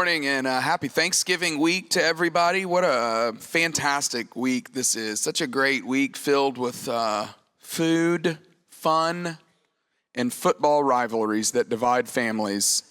morning and happy Thanksgiving week to everybody. What a fantastic week this is. Such a great week filled with food, fun, and football rivalries that divide families.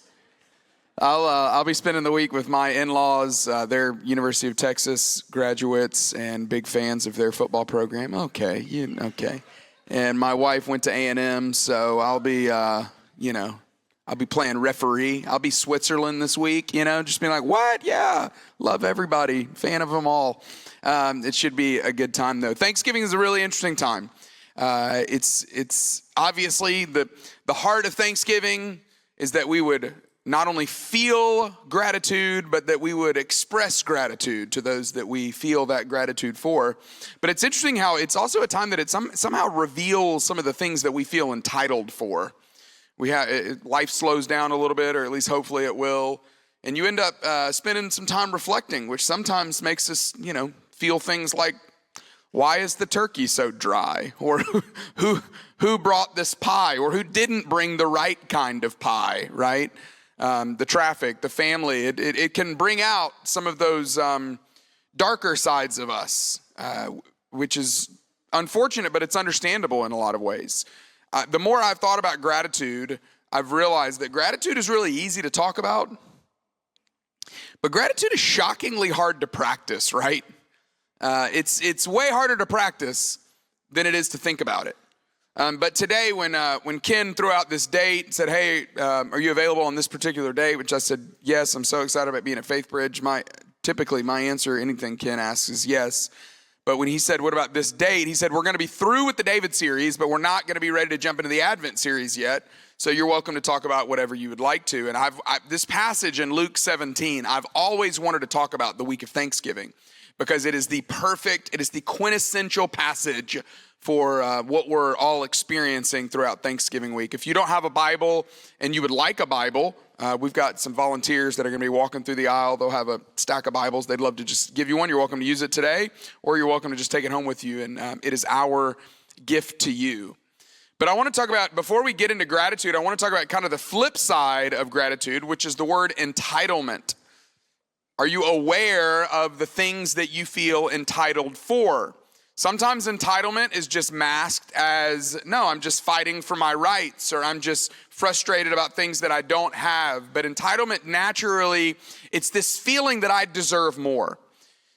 I'll be spending the week with my in-laws. They're University of Texas graduates and big fans of their football program. Okay. And my wife went to A&M, so I'll be, I'll be playing referee. I'll be Switzerland this week, just being like, what? Yeah, love everybody, fan of them all. It should be a good time, though. Thanksgiving is a really interesting time. It's obviously the heart of Thanksgiving is that we would not only feel gratitude, but that we would express gratitude to those that we feel that gratitude for. But it's interesting how it's also a time that it somehow reveals some of the things that we feel entitled for. Life slows down a little bit, or at least hopefully it will. And you end up spending some time reflecting, which sometimes makes us, feel things like, why is the turkey so dry? Or who brought this pie? Or who didn't bring the right kind of pie, right? The traffic, the family, it can bring out some of those darker sides of us, which is unfortunate, but it's understandable in a lot of ways. The more I've thought about gratitude, I've realized that gratitude is really easy to talk about, but gratitude is shockingly hard to practice, right? It's way harder to practice than it is to think about it. But today, when Ken threw out this date and said, hey, are you available on this particular date? Which I said, yes, I'm so excited about being at Faithbridge. Typically, my answer, anything Ken asks, is yes. But when he said, what about this date? He said, we're going to be through with the David series, but we're not going to be ready to jump into the Advent series yet. So you're welcome to talk about whatever you would like to. And this passage in Luke 17, I've always wanted to talk about the week of Thanksgiving because it is the quintessential passage for what we're all experiencing throughout Thanksgiving week. If you don't have a Bible and you would like a Bible, we've got some volunteers that are going to be walking through the aisle. They'll have a stack of Bibles. They'd love to just give you one. You're welcome to use it today, or you're welcome to just take it home with you. And it is our gift to you. But I want to talk about, before we get into gratitude, I want to talk about kind of the flip side of gratitude, which is the word entitlement. Are you aware of the things that you feel entitled for? Sometimes entitlement is just masked as, no, I'm just fighting for my rights, or I'm just frustrated about things that I don't have. But entitlement, naturally, it's this feeling that I deserve more.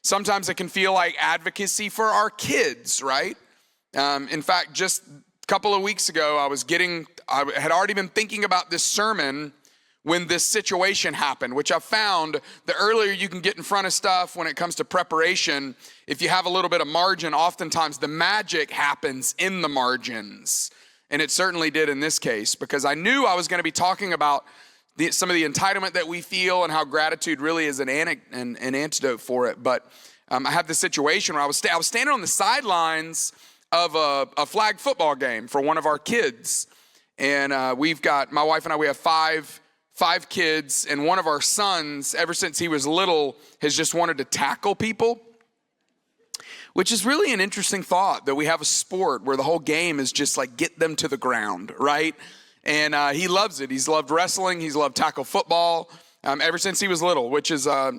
Sometimes it can feel like advocacy for our kids, right? In fact, just a couple of weeks ago, I had already been thinking about this sermon when this situation happened, which I found the earlier you can get in front of stuff when it comes to preparation, if you have a little bit of margin, oftentimes the magic happens in the margins. And it certainly did in this case, because I knew I was going to be talking about some of the entitlement that we feel and how gratitude really is an antidote for it. But I had this situation where I was standing on the sidelines of a flag football game for one of our kids. And my wife and I, we have five kids, and one of our sons, ever since he was little, has just wanted to tackle people, which is really an interesting thought, that we have a sport where the whole game is just like get them to the ground, right? And he loves it. He's loved wrestling. He's loved tackle football ever since he was little, which is, I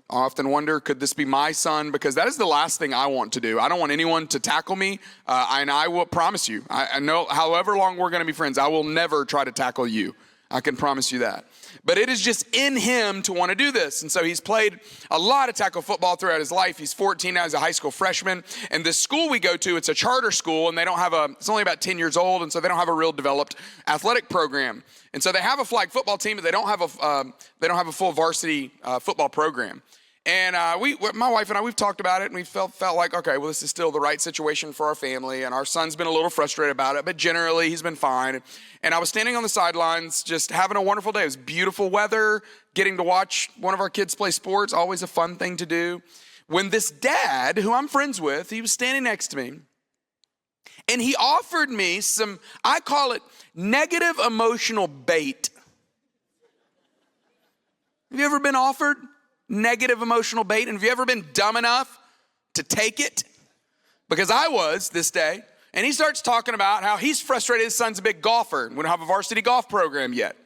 often wonder, could this be my son? Because that is the last thing I want to do. I don't want anyone to tackle me, and I will promise you, I know however long we're going to be friends, I will never try to tackle you. I can promise you that. But it is just in him to want to do this. And so he's played a lot of tackle football throughout his life. He's 14 now, he's a high school freshman. And the school we go to, it's a charter school, and it's only about 10 years old, and so they don't have a real developed athletic program. And so they have a flag football team, but they don't have a full varsity football program. And my wife and I, we've talked about it, and we felt like, okay, well, this is still the right situation for our family, and our son's been a little frustrated about it, but generally he's been fine. And I was standing on the sidelines just having a wonderful day. It was beautiful weather, getting to watch one of our kids play sports, always a fun thing to do. When this dad, who I'm friends with, he was standing next to me, and he offered me I call it negative emotional bait. Have you ever been offered negative emotional bait? And have you ever been dumb enough to take it? Because I was this day. And he starts talking about how he's frustrated his son's a big golfer. We don't have a varsity golf program yet.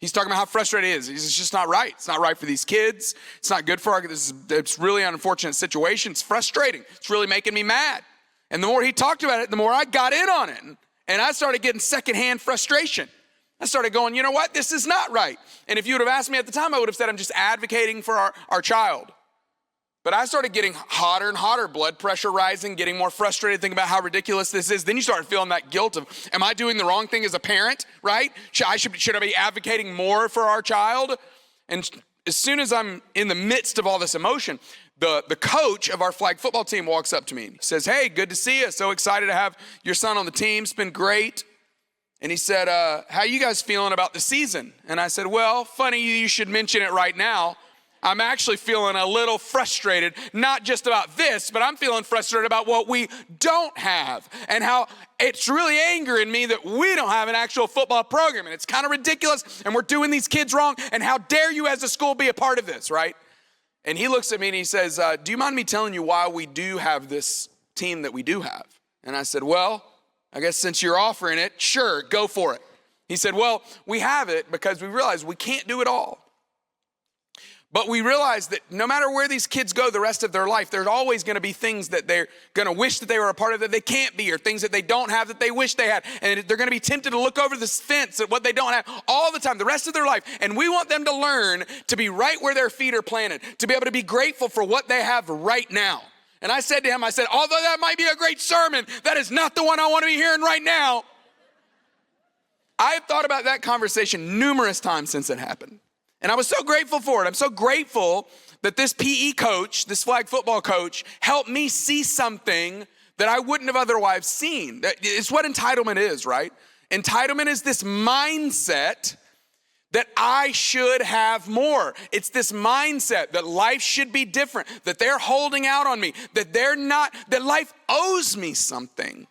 He's talking about how frustrated he is. It's just not right. It's not right for these kids. It's not good for our, it's really an unfortunate situation. It's frustrating. It's really making me mad. And the more he talked about it, the more I got in on it. And I started getting secondhand frustration. I started going, you know what? This is not right. And if you would have asked me at the time, I would have said I'm just advocating for our child. But I started getting hotter and hotter, blood pressure rising, getting more frustrated, thinking about how ridiculous this is. Then you start feeling that guilt of, am I doing the wrong thing as a parent, right? Should I be advocating more for our child? And as soon as I'm in the midst of all this emotion, the coach of our flag football team walks up to me. He says, hey, good to see you. So excited to have your son on the team. It's been great. And he said, how you guys feeling about the season? And I said, well, funny you should mention it right now. I'm actually feeling a little frustrated, not just about this, but I'm feeling frustrated about what we don't have and how it's really angering me that we don't have an actual football program. And it's kind of ridiculous and we're doing these kids wrong. And how dare you as a school be a part of this, right? And he looks at me and he says, do you mind me telling you why we do have this team that we do have? And I said, well, I guess since you're offering it, sure, go for it. He said, well, we have it because we realize we can't do it all. But we realize that no matter where these kids go the rest of their life, there's always going to be things that they're going to wish that they were a part of that they can't be, or things that they don't have that they wish they had. And they're going to be tempted to look over this fence at what they don't have all the time, the rest of their life. And we want them to learn to be right where their feet are planted, to be able to be grateful for what they have right now. And I said to him, although that might be a great sermon, that is not the one I want to be hearing right now. I have thought about that conversation numerous times since it happened. And I was so grateful for it. I'm so grateful that this PE coach, this flag football coach, helped me see something that I wouldn't have otherwise seen. It's what entitlement is, right? Entitlement is this mindset that I should have more. It's this mindset that life should be different, that they're holding out on me, that life owes me something.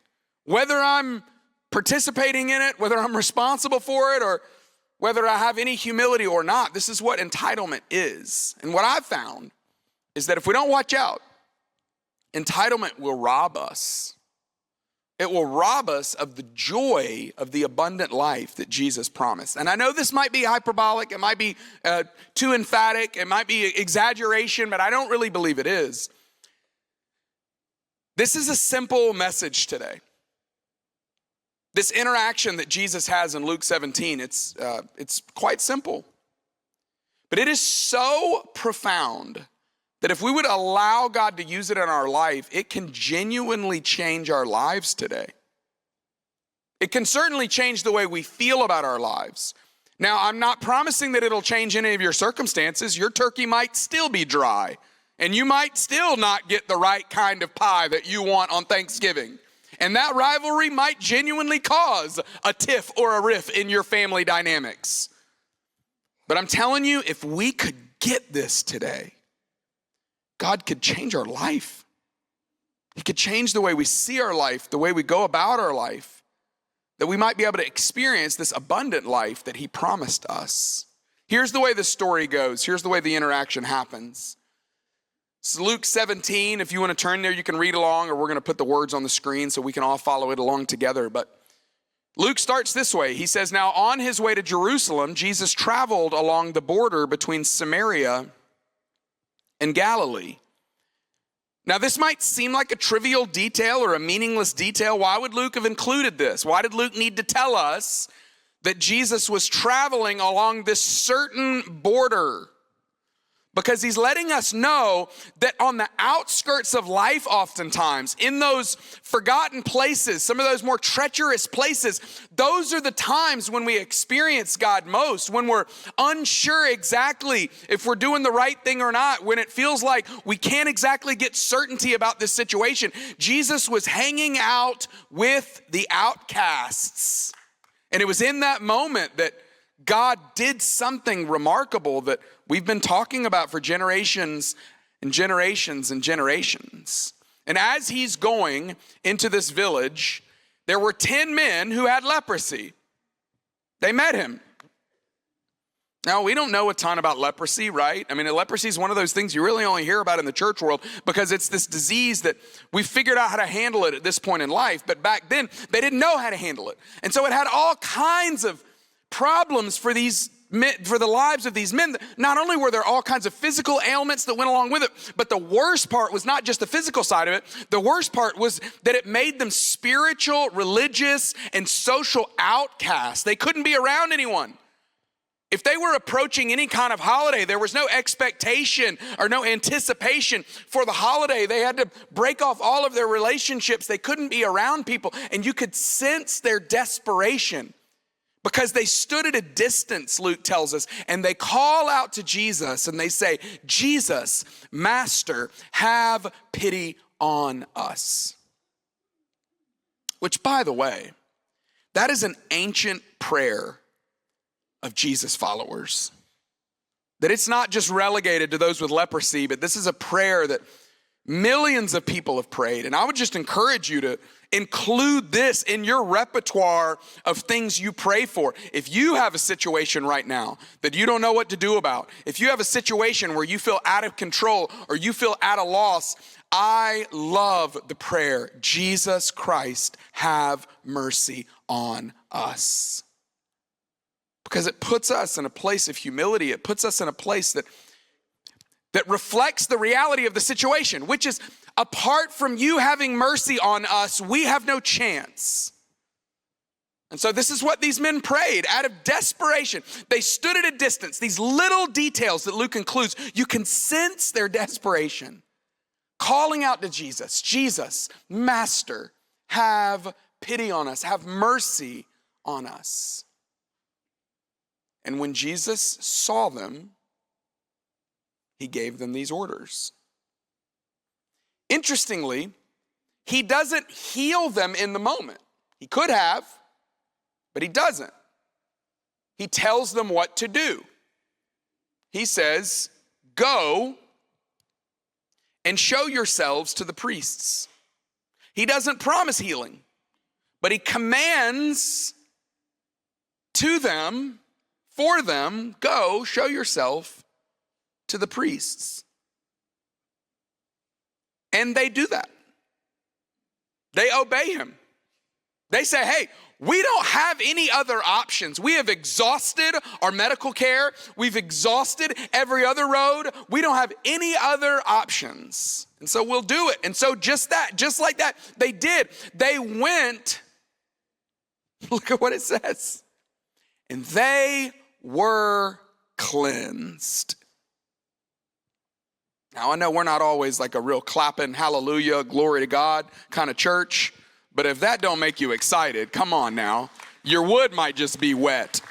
Whether I'm participating in it, whether I'm responsible for it, or whether I have any humility or not, this is what entitlement is. And what I've found is that if we don't watch out, entitlement will rob us. It will rob us of the joy of the abundant life that Jesus promised. And I know this might be hyperbolic, it might be too emphatic, it might be exaggeration, but I don't really believe it is. This is a simple message today. This interaction that Jesus has in Luke 17, it's quite simple. But it is so profound that if we would allow God to use it in our life, it can genuinely change our lives today. It can certainly change the way we feel about our lives. Now, I'm not promising that it'll change any of your circumstances. Your turkey might still be dry, and you might still not get the right kind of pie that you want on Thanksgiving. And that rivalry might genuinely cause a tiff or a riff in your family dynamics. But I'm telling you, if we could get this today, God could change our life. He could change the way we see our life, the way we go about our life, that we might be able to experience this abundant life that he promised us. Here's the way the story goes. Here's the way the interaction happens. It's Luke 17. If you want to turn there, you can read along, or we're going to put the words on the screen so we can all follow it along together. But Luke starts this way. He says, now on his way to Jerusalem, Jesus traveled along the border between Samaria and Galilee. Now this might seem like a trivial detail or a meaningless detail. Why would Luke have included this? Why did Luke need to tell us that Jesus was traveling along this certain border? Because he's letting us know that on the outskirts of life oftentimes, in those forgotten places, some of those more treacherous places, those are the times when we experience God most, when we're unsure exactly if we're doing the right thing or not, when it feels like we can't exactly get certainty about this situation. Jesus was hanging out with the outcasts. And it was in that moment that God did something remarkable that we've been talking about for generations and generations and generations. And as he's going into this village, there were 10 men who had leprosy. They met him. Now, we don't know a ton about leprosy, right? I mean, leprosy is one of those things you really only hear about in the church world because it's this disease that we figured out how to handle it at this point in life. But back then, they didn't know how to handle it. And so it had all kinds of problems for these for the lives of these men. Not only were there all kinds of physical ailments that went along with it, but the worst part was not just the physical side of it. The worst part was that it made them spiritual, religious, and social outcasts. They couldn't be around anyone. If they were approaching any kind of holiday, there was no expectation or no anticipation for the holiday. They had to break off all of their relationships. They couldn't be around people. And you could sense their desperation because they stood at a distance, Luke tells us, and they call out to Jesus and they say, Jesus, Master, have pity on us. Which, by the way, that is an ancient prayer of Jesus followers. That it's not just relegated to those with leprosy, but this is a prayer that millions of people have prayed. And I would just encourage you to include this in your repertoire of things you pray for. If you have a situation right now that you don't know what to do about, if you have a situation where you feel out of control or you feel at a loss, I love the prayer, Jesus Christ, have mercy on us. Because it puts us in a place of humility. It puts us in a place that reflects the reality of the situation, which is apart from you having mercy on us, we have no chance. And so this is what these men prayed out of desperation. They stood at a distance. These little details that Luke includes, you can sense their desperation. Calling out to Jesus, Jesus, Master, have pity on us, have mercy on us. And when Jesus saw them, he gave them these orders. Interestingly, he doesn't heal them in the moment. He could have, but he doesn't. He tells them what to do. He says, go and show yourselves to the priests. He doesn't promise healing, but he commands to them, for them, go, show yourself to the priests. And they do that. They obey him. They say, hey, we don't have any other options. We have exhausted our medical care. We've exhausted every other road. We don't have any other options. And so we'll do it. And so just like that, they did. They went, look at what it says. And they were cleansed. Now, I know we're not always like a real clapping, hallelujah, glory to God kind of church, but if that don't make you excited, come on now. Your wood might just be wet.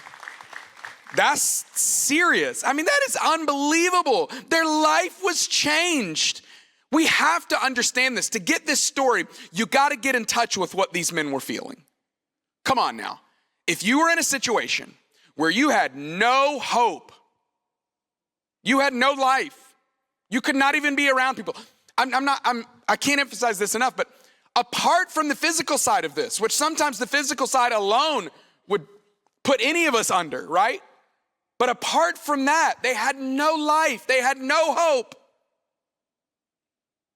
That's serious. I mean, that is unbelievable. Their life was changed. We have to understand this. To get this story, you got to get in touch with what these men were feeling. Come on now. If you were in a situation where you had no hope, you had no life, you could not even be around people. I can't emphasize this enough, but apart from the physical side of this, which sometimes the physical side alone would put any of us under, right? But apart from that, they had no life. They had no hope.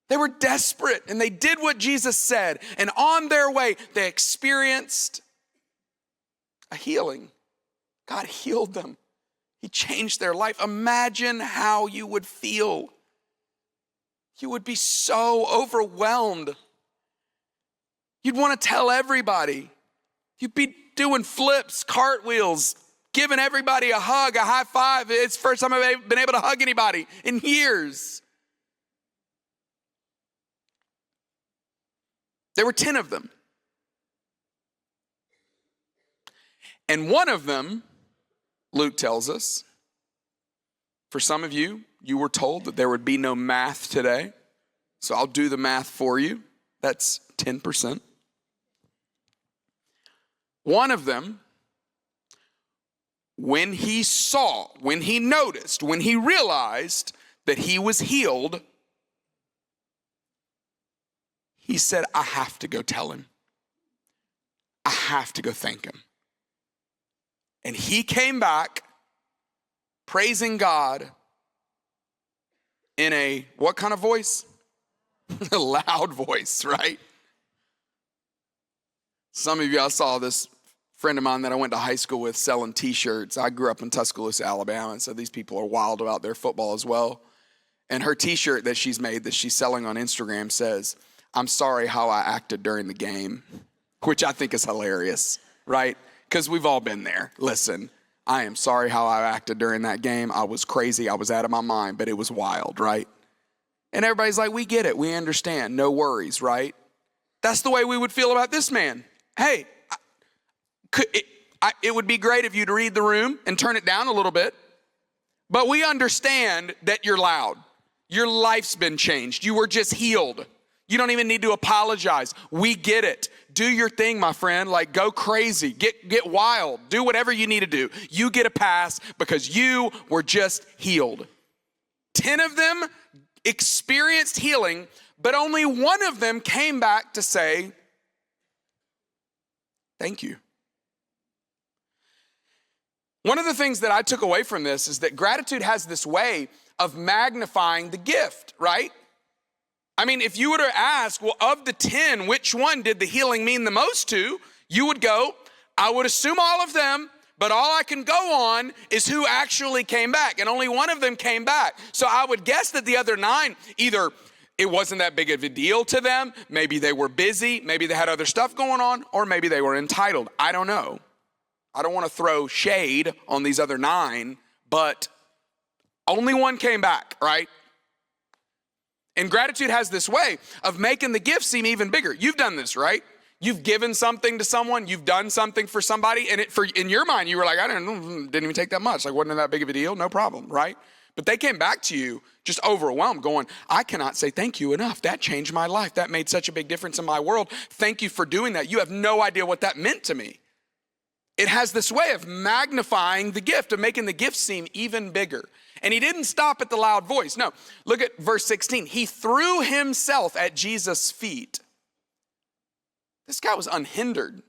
They were desperate and they did what Jesus said. And on their way, they experienced a healing. God healed them. He changed their life. Imagine how you would feel. You would be so overwhelmed. You'd want to tell everybody. You'd be doing flips, cartwheels, giving everybody a hug, a high five. It's the first time I've been able to hug anybody in years. There were 10 of them. And one of them, Luke tells us, for some of you, you were told that there would be no math today. So I'll do the math for you. That's 10%. One of them, when he saw, when he noticed, when he realized that he was healed, he said, I have to go tell him. I have to go thank him. And he came back praising God in a, what kind of voice? A loud voice, right? Some of y'all saw this friend of mine that I went to high school with selling T-shirts. I grew up in Tuscaloosa, Alabama, so these people are wild about their football as well. And her T-shirt that she's made that she's selling on Instagram says, "I'm sorry how I acted during the game," which I think is hilarious, right? Because we've all been there. Listen, I am sorry how I acted during that game. I was crazy. I was out of my mind, but it was wild, right? And everybody's like, we get it. We understand. No worries, right? That's the way we would feel about this man. Hey, it would be great if you'd read the room and turn it down a little bit. But we understand that you're loud. Your life's been changed. You were just healed. You don't even need to apologize. We get it. Do your thing, my friend. Like, go crazy. Get wild. Do whatever you need to do. You get a pass because you were just healed. 10 of them experienced healing, but only one of them came back to say, thank you. One of the things that I took away from this is that gratitude has this way of magnifying the gift, right? I mean, if you were to ask, well, of the 10, which one did the healing mean the most to? You would go, I would assume all of them, but all I can go on is who actually came back, and only one of them came back. So I would guess that the other 9, either it wasn't that big of a deal to them, maybe they were busy, maybe they had other stuff going on, or maybe they were entitled. I don't know. I don't want to throw shade on these other 9, but only one came back, right? And gratitude has this way of making the gift seem even bigger. You've done this, right? You've given something to someone, you've done something for somebody, and in your mind, you were like, didn't even take that much. Like, wasn't it that big of a deal? No problem, right? But they came back to you just overwhelmed, going, I cannot say thank you enough. That changed my life. That made such a big difference in my world. Thank you for doing that. You have no idea what that meant to me. It has this way of magnifying the gift, of making the gift seem even bigger. And he didn't stop at the loud voice. No, look at verse 16. He threw himself at Jesus' feet. This guy was unhindered.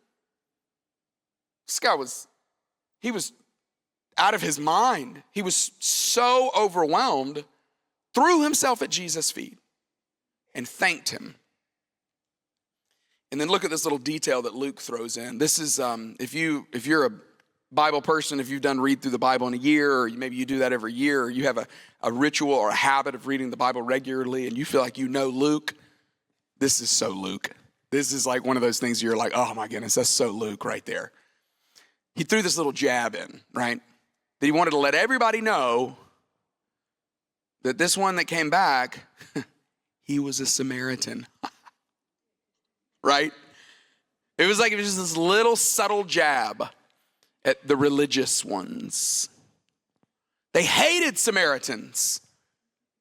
He was out of his mind. He was so overwhelmed, threw himself at Jesus' feet and thanked him. And then look at this little detail that Luke throws in. This is, if you're a Bible person, if you've done read through the Bible in a year, or maybe you do that every year, or you have a ritual or a habit of reading the Bible regularly, and you feel like you know Luke, this is so Luke. This is like one of those things you're like, oh my goodness, that's so Luke right there. He threw this little jab in, right? That he wanted to let everybody know that this one that came back, he was a Samaritan. Right? It was just this little subtle jab at the religious ones. They hated Samaritans.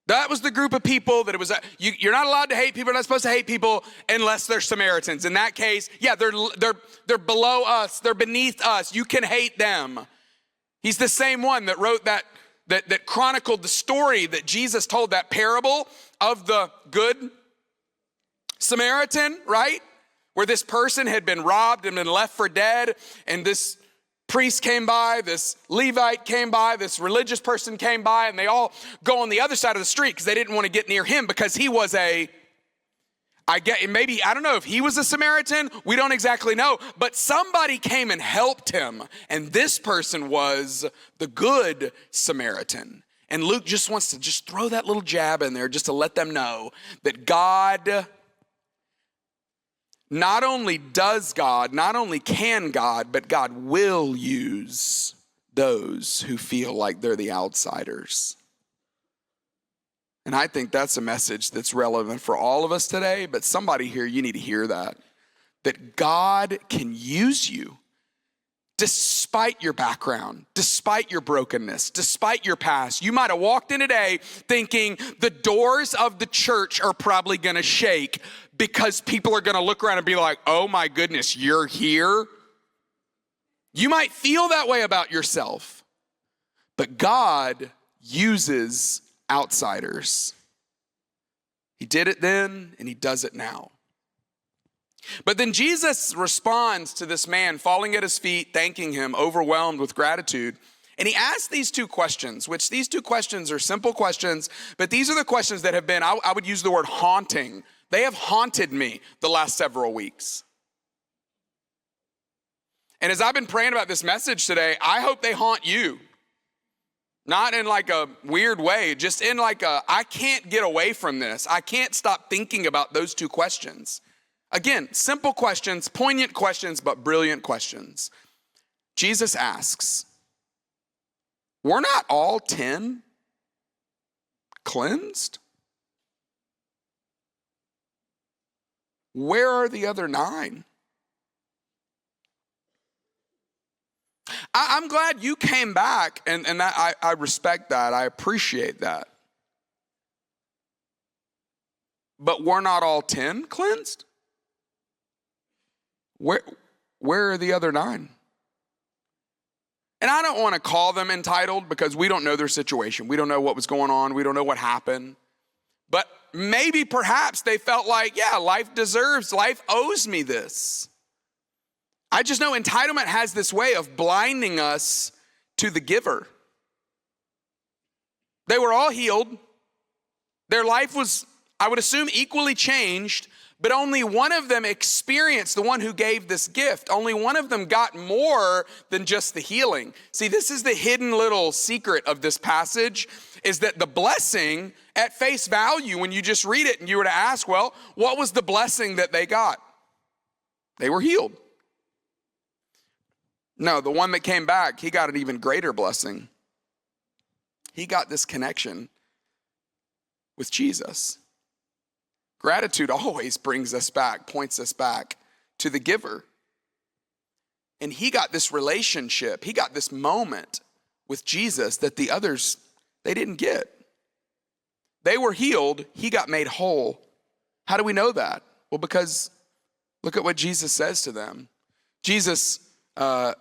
That was the group of people that it was, you're not allowed to hate people, you're not supposed to hate people unless they're Samaritans. In that case, yeah, they're below us, they're beneath us, you can hate them. He's the same one that wrote that chronicled the story that Jesus told, that parable of the good Samaritan, right? Where this person had been robbed and been left for dead, and this priest came by, this Levite came by, this religious person came by, and they all go on the other side of the street because they didn't want to get near him because he was I don't know if he was a Samaritan, we don't exactly know, but somebody came and helped him, and this person was the good Samaritan. And Luke just wants to just throw that little jab in there just to let them know that not only can God, but God will use those who feel like they're the outsiders. And I think that's a message that's relevant for all of us today, but somebody here, you need to hear that God can use you despite your background, despite your brokenness, despite your past. You might have walked in today thinking the doors of the church are probably gonna shake because people are gonna look around and be like, oh my goodness, you're here? You might feel that way about yourself, but God uses outsiders. He did it then, and he does it now. But then Jesus responds to this man falling at his feet, thanking him, overwhelmed with gratitude. And he asks these 2 questions, which these 2 questions are simple questions, but these are the questions that have been, I would use the word haunting. They have haunted me the last several weeks. And as I've been praying about this message today, I hope they haunt you. Not in like a weird way, just in like I can't get away from this. I can't stop thinking about those two questions. Again, simple questions, poignant questions, but brilliant questions. Jesus asks, were not all 10 cleansed? Where are the other 9? I'm glad you came back, and that, I respect that. I appreciate that. But were not all 10 cleansed? Where are the other 9? And I don't want to call them entitled because we don't know their situation. We don't know what was going on. We don't know what happened. But maybe perhaps they felt like, yeah, life owes me this. I just know entitlement has this way of blinding us to the giver. They were all healed. Their life was, I would assume, equally changed, but only one of them experienced, the one who gave this gift. Only one of them got more than just the healing. See, this is the hidden little secret of this passage, is that the blessing at face value, when you just read it and you were to ask, well, what was the blessing that they got? They were healed. No, the one that came back, he got an even greater blessing. He got this connection with Jesus. Gratitude always brings us back, points us back to the giver. And he got this relationship, he got this moment with Jesus that the others, they didn't get. They were healed, he got made whole. How do we know that? Well, because look at what Jesus says to them.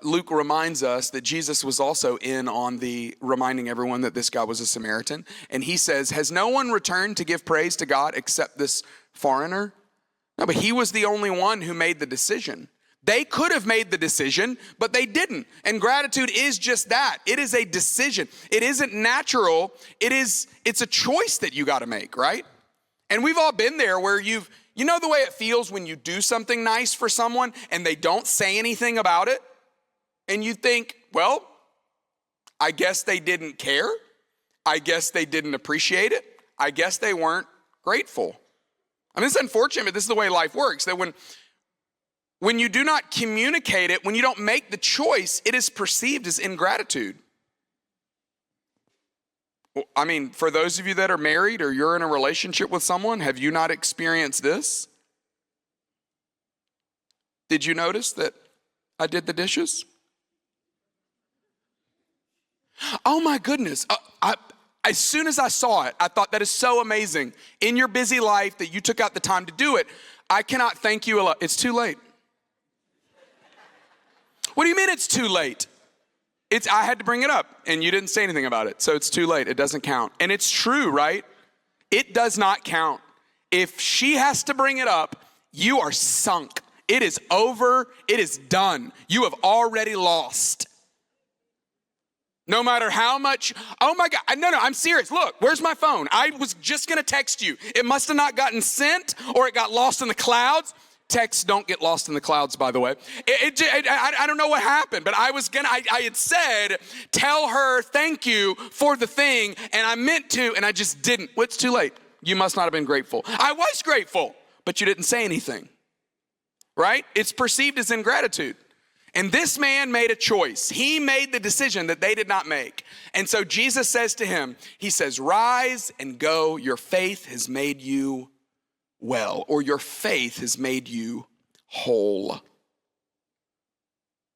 Luke reminds us that Jesus was also in on reminding everyone that this guy was a Samaritan. And he says, has no one returned to give praise to God except this foreigner? No, but he was the only one who made the decision. They could have made the decision, but they didn't. And gratitude is just that. It is a decision. It isn't natural. It's a choice that you got to make, right? And we've all been there where you know the way it feels when you do something nice for someone and they don't say anything about it? And you think, well, I guess they didn't care. I guess they didn't appreciate it. I guess they weren't grateful. I mean, it's unfortunate, but this is the way life works. That when you do not communicate it, when you don't make the choice, it is perceived as ingratitude. I mean, for those of you that are married or you're in a relationship with someone, have you not experienced this? Did you notice that I did the dishes? Oh my goodness. As soon as I saw it, I thought that is so amazing. In your busy life that you took out the time to do it, I cannot thank you a lot. It's too late. What do you mean it's too late? I had to bring it up and you didn't say anything about it. So it's too late. It doesn't count. And it's true, right? It does not count. If she has to bring it up, you are sunk. It is over. It is done. You have already lost. No matter how much, oh my God, no, I'm serious. Look, where's my phone? I was just gonna text you. It must have not gotten sent or it got lost in the clouds. Texts don't get lost in the clouds, by the way. I don't know what happened, but I had said, tell her thank you for the thing, and I meant to, and I just didn't. Well, it's too late. You must not have been grateful. I was grateful, but you didn't say anything, right? It's perceived as ingratitude. And this man made a choice. He made the decision that they did not make. And so Jesus says to him, he says, rise and go. Your faith has made you well, or your faith has made you whole.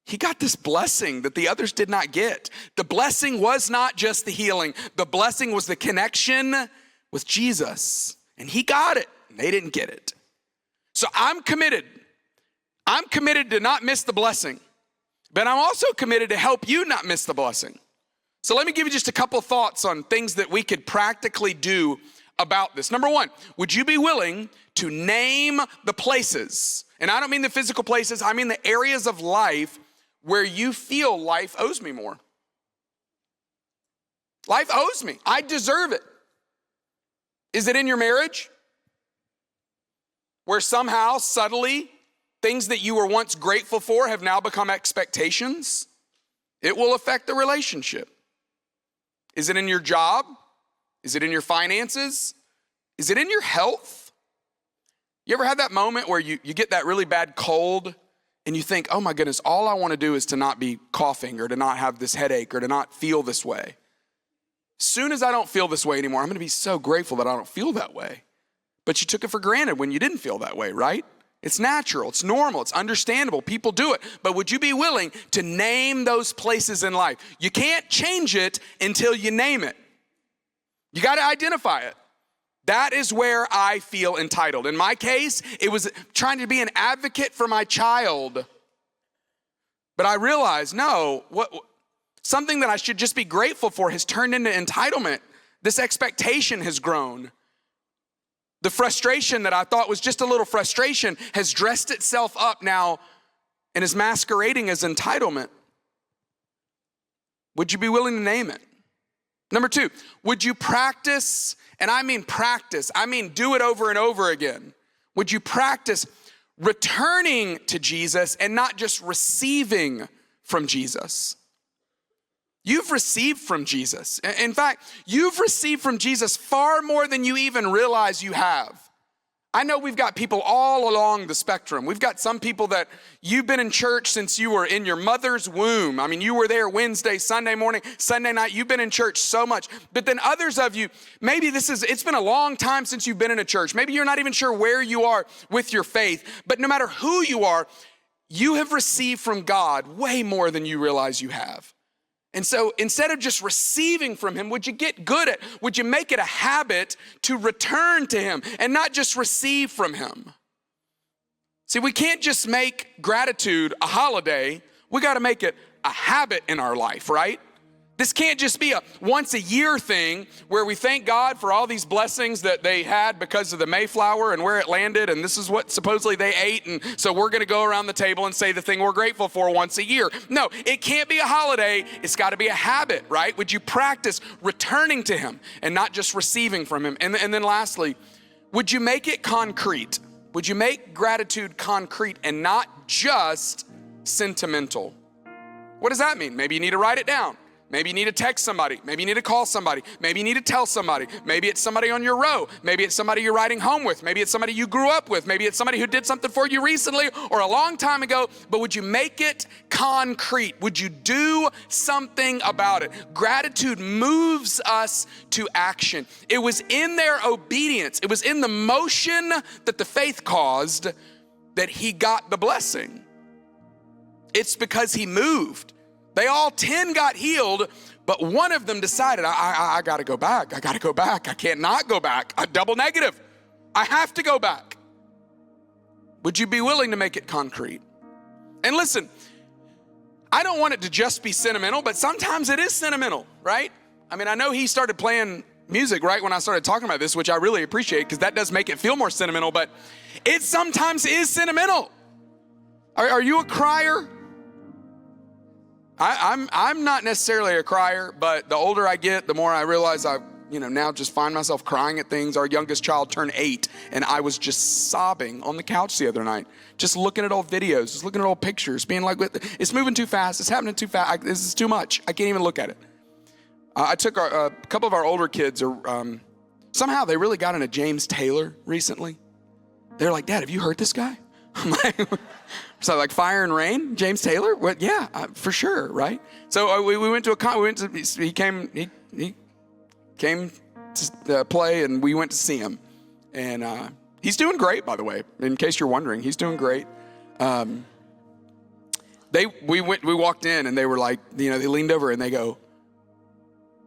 He got this blessing that the others did not get. The blessing was not just the healing. The blessing was the connection with Jesus. And he got it, and they didn't get it. So I'm committed. I'm committed to not miss the blessing. But I'm also committed to help you not miss the blessing. So let me give you just a couple thoughts on things that we could practically do about this. Number one, would you be willing to name the places? And I don't mean the physical places, I mean the areas of life where you feel life owes me more. Life owes me. I deserve it. Is it in your marriage? Where somehow, subtly, Things that you were once grateful for have now become expectations. It will affect the relationship. Is it in your job? Is it in your finances? Is it in your health? You ever had that moment where you get that really bad cold and you think, oh my goodness, all I want to do is to not be coughing or to not have this headache or to not feel this way. As soon as I don't feel this way anymore, I'm going to be so grateful that I don't feel that way. But you took it for granted when you didn't feel that way, right? It's natural, it's normal, it's understandable. People do it. But would you be willing to name those places in life? You can't change it until you name it. You got to identify it. That is where I feel entitled. In my case, it was trying to be an advocate for my child. But I realized, no, something that I should just be grateful for has turned into entitlement. This expectation has grown. The frustration that I thought was just a little frustration has dressed itself up now and is masquerading as entitlement. Would you be willing to name it? Number 2, would you practice, and I mean do it over and over again. Would you practice returning to Jesus and not just receiving from Jesus? You've received from Jesus. In fact, you've received from Jesus far more than you even realize you have. I know we've got people all along the spectrum. We've got some people that you've been in church since you were in your mother's womb. I mean, you were there Wednesday, Sunday morning, Sunday night. You've been in church so much. But then others of you, maybe it's been a long time since you've been in a church. Maybe you're not even sure where you are with your faith. But no matter who you are, you have received from God way more than you realize you have. And so instead of just receiving from him, would you make it a habit to return to him and not just receive from him? See, we can't just make gratitude a holiday. We got to make it a habit in our life, right? This can't just be a once a year thing where we thank God for all these blessings that they had because of the Mayflower and where it landed, and this is what supposedly they ate, and so we're going to go around the table and say the thing we're grateful for once a year. No, it can't be a holiday. It's got to be a habit, right? Would you practice returning to him and not just receiving from him? And then lastly, would you make it concrete? Would you make gratitude concrete and not just sentimental? What does that mean? Maybe you need to write it down. Maybe you need to text somebody. Maybe you need to call somebody. Maybe you need to tell somebody. Maybe it's somebody on your row. Maybe it's somebody you're riding home with. Maybe it's somebody you grew up with. Maybe it's somebody who did something for you recently or a long time ago. But would you make it concrete? Would you do something about it? Gratitude moves us to action. It was in their obedience. It was in the motion that the faith caused that he got the blessing. It's because he moved. They all 10 got healed, but one of them decided, I got to go back. I got to go back. I can't not go back. I'm double negative. I have to go back. Would you be willing to make it concrete? And listen, I don't want it to just be sentimental, but sometimes it is sentimental, right? I mean, I know he started playing music right when I started talking about this, which I really appreciate because that does make it feel more sentimental, but it sometimes is sentimental. Are you a crier? I'm not necessarily a crier, but the older I get, the more I realize I now just find myself crying at things. Our youngest child turned 8, and I was just sobbing on the couch the other night, just looking at old videos, just looking at old pictures, being like, it's moving too fast, it's happening too fast, this is too much, I can't even look at it. I took a couple of our older kids, somehow they really got into James Taylor recently. They're like, Dad, have you heard this guy? I'm like, so like Fire and Rain, James Taylor? Well, yeah, for sure, right? So we went to he came to play, and we went to see him, and he's doing great, by the way. In case you're wondering, he's doing great. We walked in, and they were like, they leaned over and they go,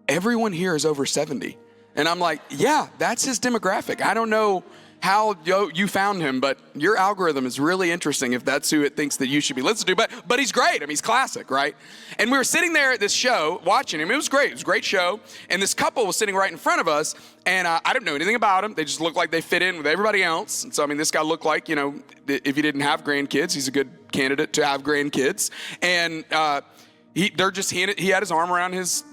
everyone here is over 70, and I'm like, yeah, that's his demographic. I don't know how you found him, but your algorithm is really interesting if that's who it thinks that you should be listening to. But he's great. I mean, he's classic, right? And we were sitting there at this show watching him. It was great. It was a great show. And this couple was sitting right in front of us, and I didn't know anything about them. They just looked like they fit in with everybody else. And so, I mean, this guy looked like, if he didn't have grandkids, he's a good candidate to have grandkids. And he had his arm around his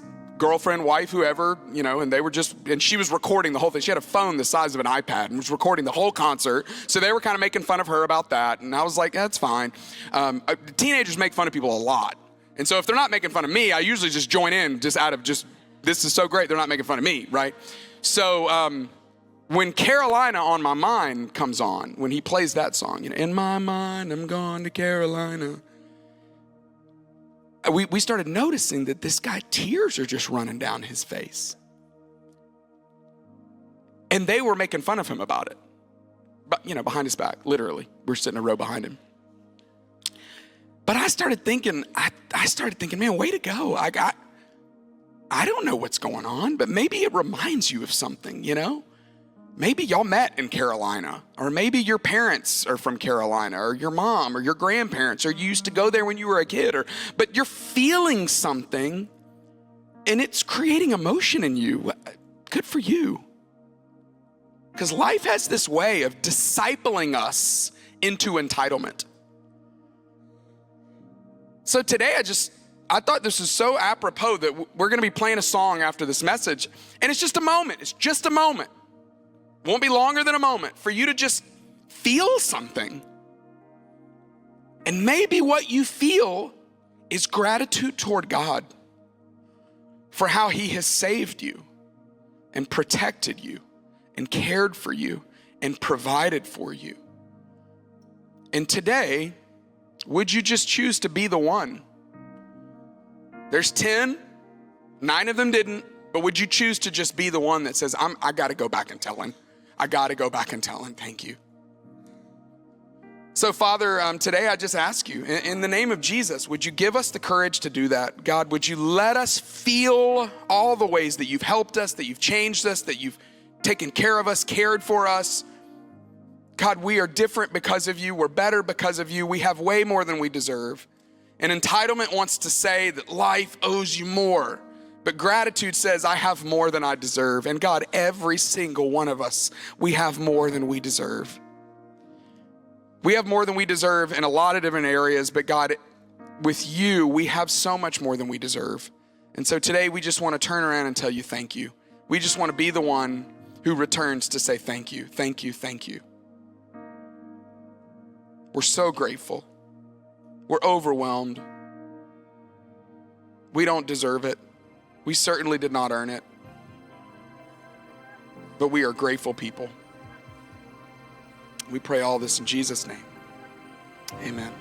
girlfriend, wife, whoever, and and she was recording the whole thing. She had a phone the size of an iPad and was recording the whole concert. So they were kind of making fun of her about that. And I was like, that's fine. Teenagers make fun of people a lot. And so if they're not making fun of me, I usually just join in just out of this is so great. They're not making fun of me, right? So when Carolina on My Mind comes on, when he plays that song, in my mind, I'm gone to Carolina. We started noticing that this guy, tears are just running down his face. And they were making fun of him about it. But, behind his back, literally. We're sitting a row behind him. But I started thinking, man, way to go. I don't know what's going on, but maybe it reminds you of something, Maybe y'all met in Carolina, or maybe your parents are from Carolina, or your mom, or your grandparents, or you used to go there when you were a kid, but you're feeling something, and it's creating emotion in you. Good for you. Because life has this way of discipling us into entitlement. So today I thought this was so apropos that we're going to be playing a song after this message, and it's just a moment. It's just a moment. Won't be longer than a moment for you to just feel something. And maybe what you feel is gratitude toward God for how he has saved you and protected you and cared for you and provided for you. And today, would you just choose to be the one? There's 10, 9 of them didn't, but would you choose to just be the one that says, I got to go back and tell him. I got to go back and tell him, thank you. So Father, today I just ask you, in the name of Jesus, would you give us the courage to do that? God, would you let us feel all the ways that you've helped us, that you've changed us, that you've taken care of us, cared for us. God, we are different because of you. We're better because of you. We have way more than we deserve. And entitlement wants to say that life owes you more. But gratitude says, I have more than I deserve. And God, every single one of us, we have more than we deserve. We have more than we deserve in a lot of different areas, but God, with you, we have so much more than we deserve. And so today we just want to turn around and tell you thank you. We just want to be the one who returns to say thank you, thank you, thank you. We're so grateful. We're overwhelmed. We don't deserve it. We certainly did not earn it. But we are grateful people. We pray all this in Jesus' name. Amen.